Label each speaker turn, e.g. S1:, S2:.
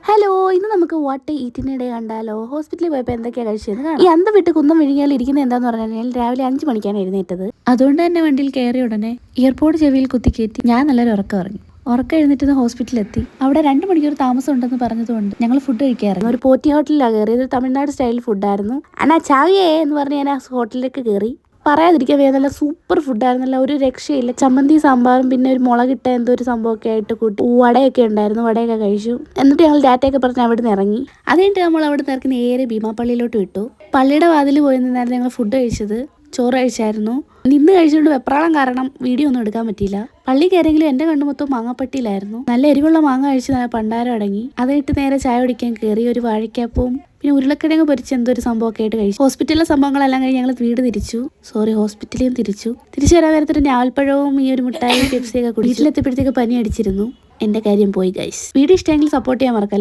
S1: Hello, ഇന്ന് നമുക്ക് what ഈറ്റിനിടെ കണ്ടാലോ. ഹോസ്പിറ്റലിൽ പോയപ്പോൾ എന്തൊക്കെയാണ് കഴിച്ചത്. ഈ അന്തം വിട്ട് കുന്തം വിഴുങ്ങിയാൽ ഇരിക്കുന്നത് എന്താന്ന് പറഞ്ഞാൽ രാവിലെ 5 മണിക്കാണ് എഴുന്നേറ്റത്. അതുകൊണ്ട് തന്നെ വണ്ടിയിൽ കയറിയ ഉടനെ ഇയർപോഡ് ചെവിയിൽ കുത്തിക്കയറ്റി ഞാൻ നല്ലൊരു ഉറക്കം ഇറങ്ങി. ഉറക്കം എഴുന്നേറ്റ് ഹോസ്പിറ്റലിലെത്തി. അവിടെ 2 മണിക്കൂർ താമസം ഉണ്ടെന്ന് പറഞ്ഞതുകൊണ്ട് ഞങ്ങൾ ഫുഡ് കഴിക്കാറുണ്ട്. ഒരു പോറ്റി ഹോട്ടലിലാണ് കയറിയത്. തമിഴ്നാട് സ്റ്റൈൽ ഫുഡായിരുന്നു. അനാ ചാവിയേ എന്ന് പറഞ്ഞ് ഞാൻ ആ ഹോട്ടലിലേക്ക് കയറി. പറയാതിരിക്കാൻ വയ്യ, നല്ല സൂപ്പർ ഫുഡായിരുന്നല്ല, ഒരു രക്ഷയില്ല. ചമ്മന്തി സാമ്പാറും പിന്നെ ഒരു മുളകിട്ട എന്തോ ഒരു സംഭവമൊക്കെ ആയിട്ട് കൂട്ടി വടയൊക്കെ ഉണ്ടായിരുന്നു. വടയൊക്കെ കഴിച്ചു. എന്നിട്ട് ഞങ്ങൾ ഡാറ്റയൊക്കെ പറഞ്ഞ് അവിടെ നിന്ന് ഇറങ്ങി. അത് കഴിഞ്ഞിട്ട് നമ്മൾ അവിടെ നിന്ന് ഇറങ്ങി നേരെ ഭീമാപ്പള്ളിയിലോട്ട് വിട്ടു. പള്ളിയുടെ വാതിൽ പോയി നിന്നായിരുന്നു ഞങ്ങൾ ഫുഡ് കഴിച്ചത്. ചോറ് കഴിച്ചായിരുന്നു. നിന്ന് കഴിച്ചുകൊണ്ട് വെപ്രാളം കാരണം വീഡിയോ ഒന്നും എടുക്കാൻ പറ്റിയില്ല. പള്ളി കയറിയെങ്കിലും എൻ്റെ കണ്ണു മൊത്തം മാങ്ങപ്പട്ടിയിലായിരുന്നു. നല്ല എരിവുള്ള മാങ്ങ കഴിച്ച് നല്ല പണ്ടാരം അടങ്ങി. അതിട്ട് നേരെ ചായ കുടിക്കാൻ കയറി. ഒരു വാഴയ്ക്കാപ്പവും പിന്നെ ഉരുളക്കിഴങ്ങ് പൊരിച്ച് എന്തോ ഒരു സംഭവമൊക്കെ ആയിട്ട് കഴിച്ചു. ഹോസ്പിറ്റലിലെ സംഭവങ്ങളെല്ലാം കഴിഞ്ഞ് ഞങ്ങൾ വീട് തിരിച്ചു. ഹോസ്പിറ്റലിൽ തിരിച്ചു വരാൻ നേരത്തൊരു ഞാവൽപ്പഴവും ഈ ഒരു മിഠായി പെപ്സിയൊക്കെ കുടിച്ചു. വീട്ടിലെത്തിയപ്പോഴത്തേക്ക് പനി അടിച്ചിരുന്നു. എൻ്റെ കാര്യം പോയി ഗൈസ്. വീഡിയോ ഇഷ്ടമെങ്കിൽ സപ്പോർട്ട് ചെയ്യാൻ മറക്കല്ലേ.